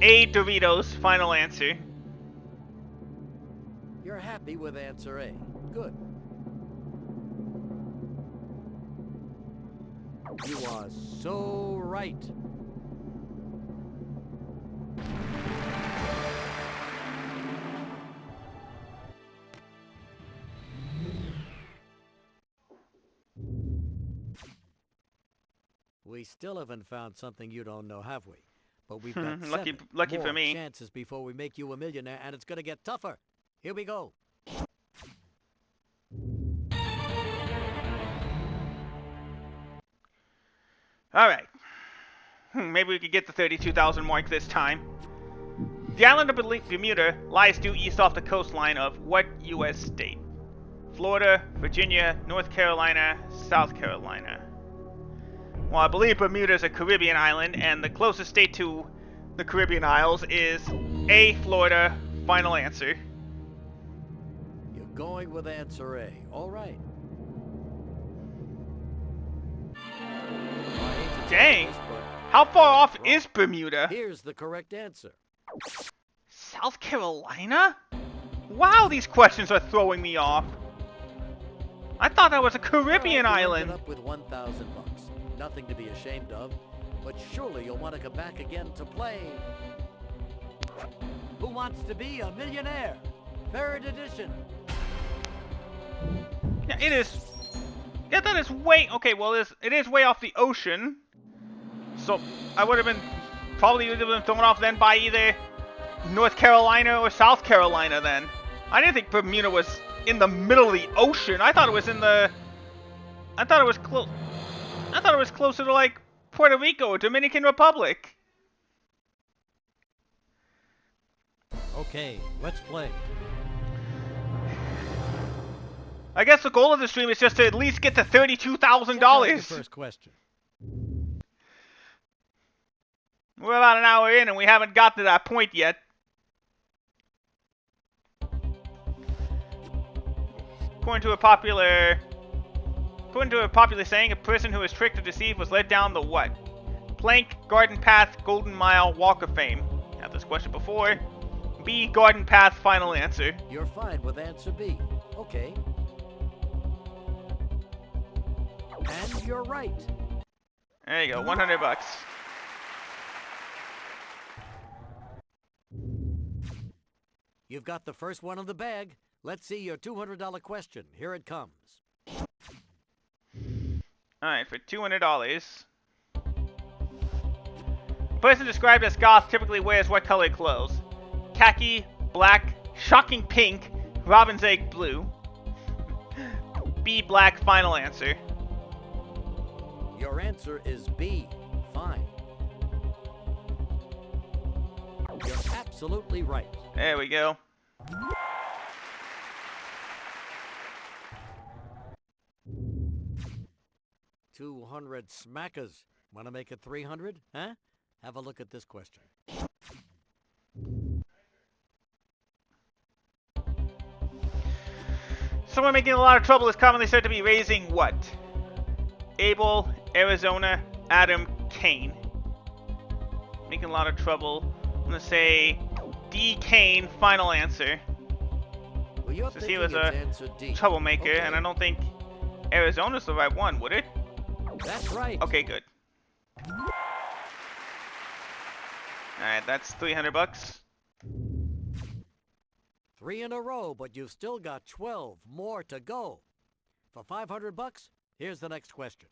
A, Doritos, final answer. You're happy with answer A. Good. You are so right. We still haven't found something you don't know, have we? But we've got lucky more for me. chances before we make you a millionaire, and it's going to get tougher. Here we go. Alright. Maybe we could get the 32,000 mark this time. The island of Bermuda lies due east off the coastline of what U.S. state? Florida, Virginia, North Carolina, South Carolina. Well, I believe Bermuda is a Caribbean island, and the closest state to the Caribbean Isles is A, Florida, final answer. You're going with answer A. All right. Dang! How far off is Bermuda? Here's the correct answer. South Carolina? Wow, these questions are throwing me off. I thought that was a Caribbean island. Up with $1,000. Nothing to be ashamed of, but surely you'll want to come back again to play. Who Wants to Be a Millionaire? 3rd edition. Yeah, it is. Yeah, that is way. Okay, well, it is way off the ocean. So I would have been thrown off then by either North Carolina or South Carolina. Then I didn't think Bermuda was in the middle of the ocean. I thought it was in the. I thought it was close. I thought it was closer to like Puerto Rico or Dominican Republic. Okay, let's play. I guess the goal of the stream is just to at least get to $32,000. First question. We're about an hour in and we haven't got to that point yet. According to a popular saying, a person who was tricked or deceived was led down the what? Plank, garden path, golden mile, walk of fame. Had this question before. B, garden path, final answer. You're fine with answer B. Okay. And you're right. There you go, 100 bucks. You've got the first one in the bag. Let's see your $200 question. Here it comes. Alright, for $200. A person described as goth typically wears what colored clothes? Khaki, black, shocking pink, robin's egg blue. B, black, final answer. Your answer is B. Fine. You're absolutely right. There we go. $200 smackers. Want to make it 300? Huh? Have a look at this question. Someone making a lot of trouble is commonly said to be raising what? Abel, Arizona, Adam, Cain. Making a lot of trouble. I'm gonna say D, Cain, final answer. Well, you're Since he thinking was it's a answer D. troublemaker, Okay. and I don't think Arizona's the right one, would it? That's right. Okay, good. Alright, that's 300 bucks. 3 in a row, but you've still got 12 more to go. For 500 bucks, here's the next question.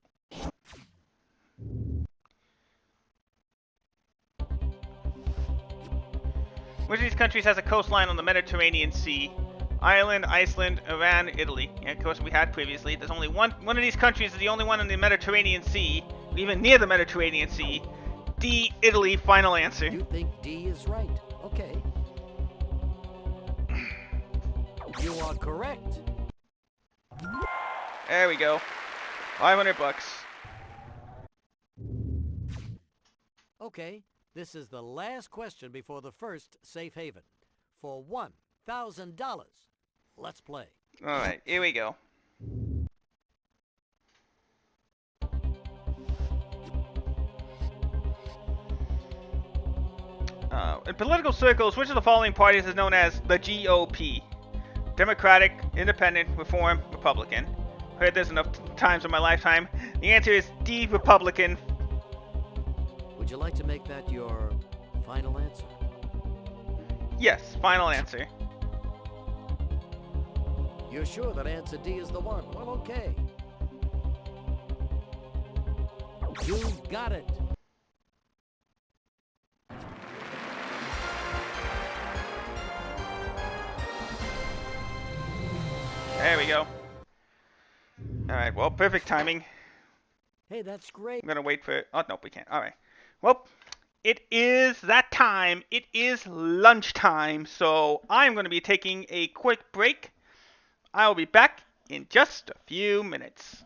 Which of these countries has a coastline on the Mediterranean Sea? Ireland, Iceland, Iran, Italy. Yeah, of course we had previously. There's only one of these countries is the only one in the Mediterranean Sea, even near the Mediterranean Sea. D, Italy, final answer. You think D is right. Okay. You are correct. There we go. 500 bucks. Okay, this is the last question before the first safe haven. For $1,000. Let's play. Alright, here we go. In political circles, which of the following parties is known as the GOP? Democratic, Independent, Reform, Republican. Heard this enough times in my lifetime. The answer is D, Republican. Would you like to make that your final answer? Yes, final answer. You're sure that answer D is the one? Well, okay. You got it. There we go. Alright, well, perfect timing. Hey, that's great. I'm gonna wait for it. Oh, nope, we can't. Alright. Well, it is that time. It is lunchtime. So I'm gonna be taking a quick break. I will be back in just a few minutes.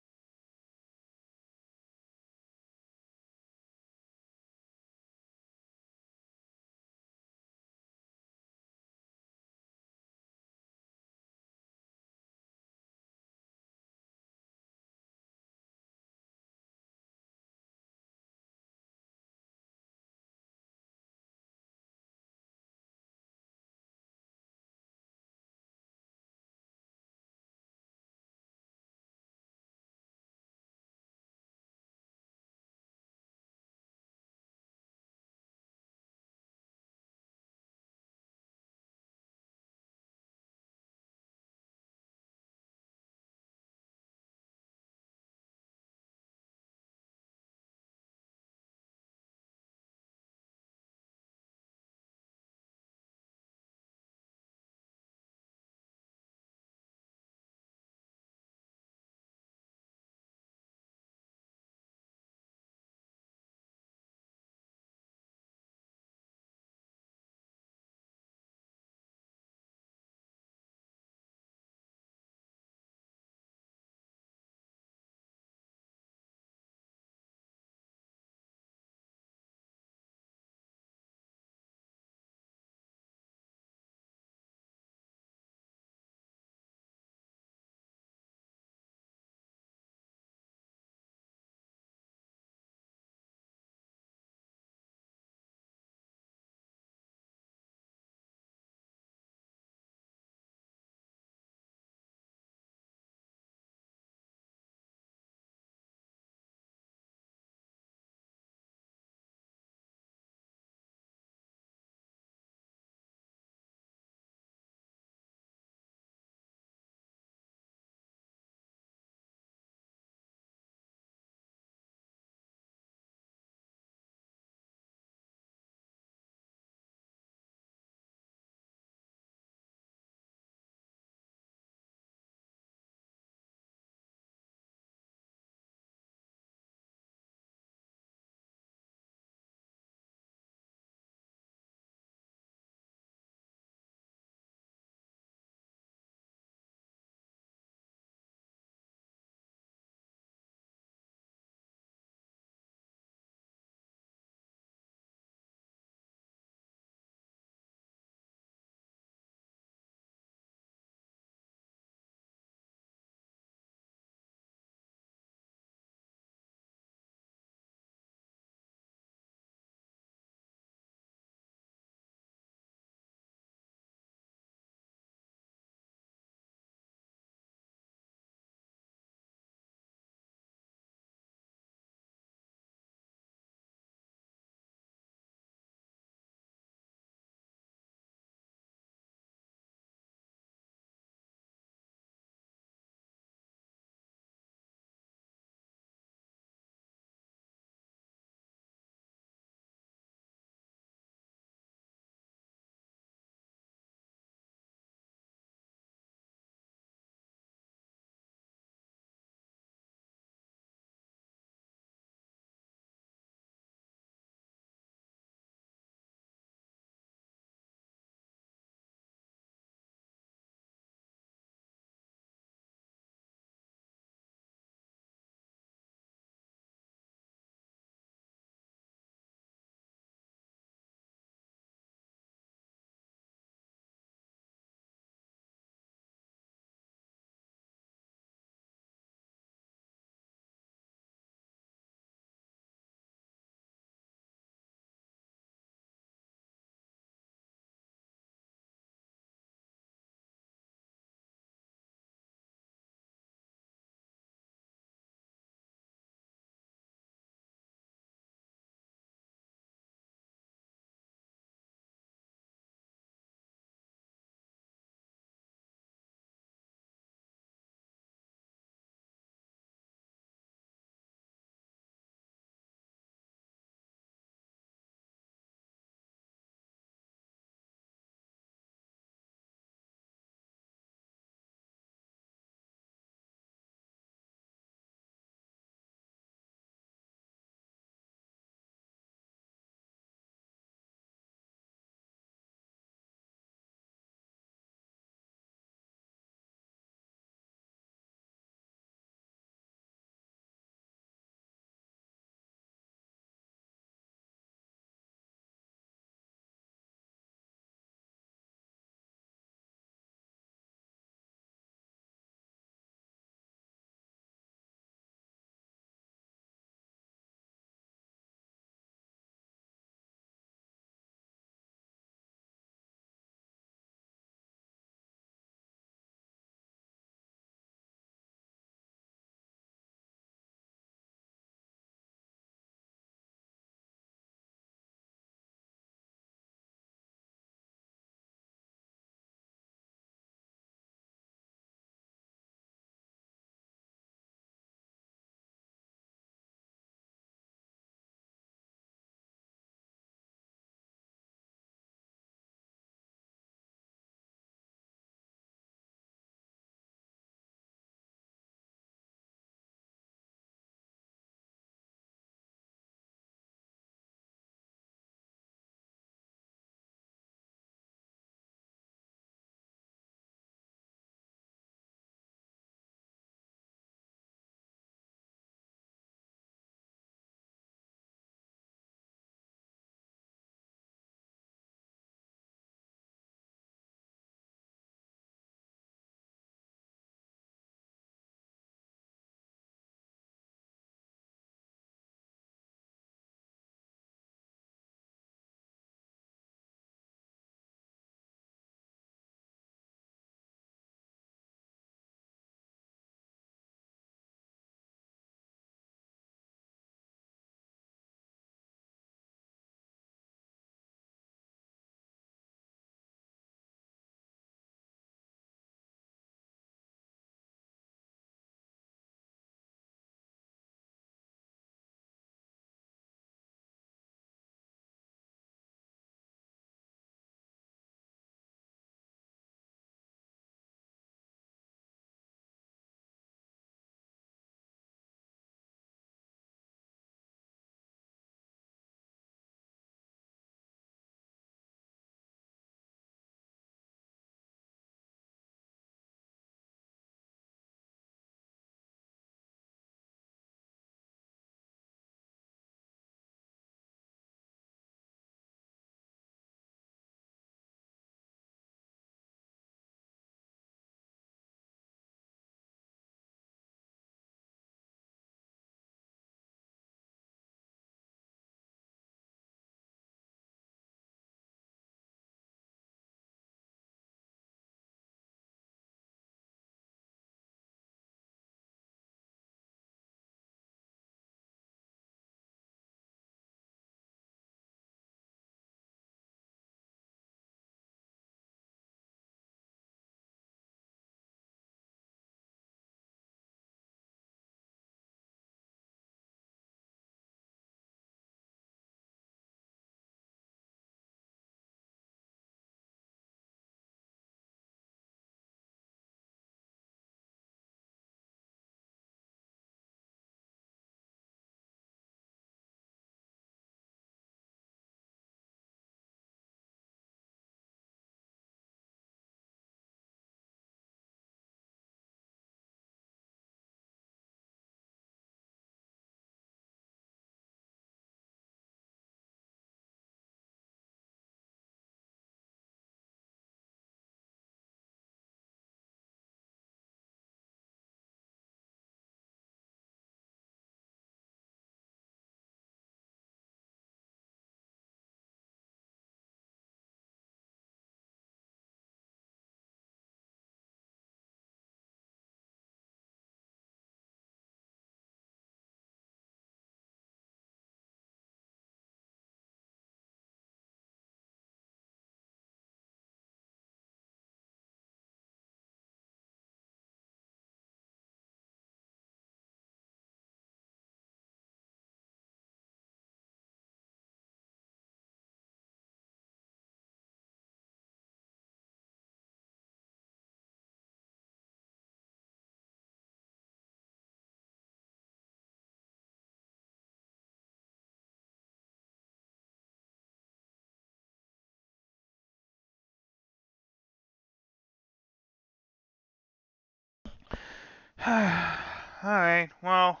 Alright, well,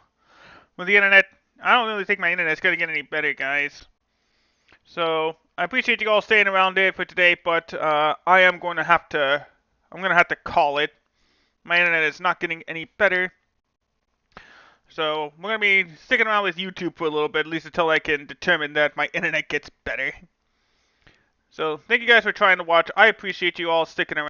with the internet, I don't really think my internet's gonna get any better, guys. So, I appreciate you all staying around there for today, but I am going to have to, I'm gonna have to call it. My internet is not getting any better. So, we're gonna be sticking around with YouTube for a little bit, at least until I can determine that my internet gets better. So, thank you guys for trying to watch. I appreciate you all sticking around.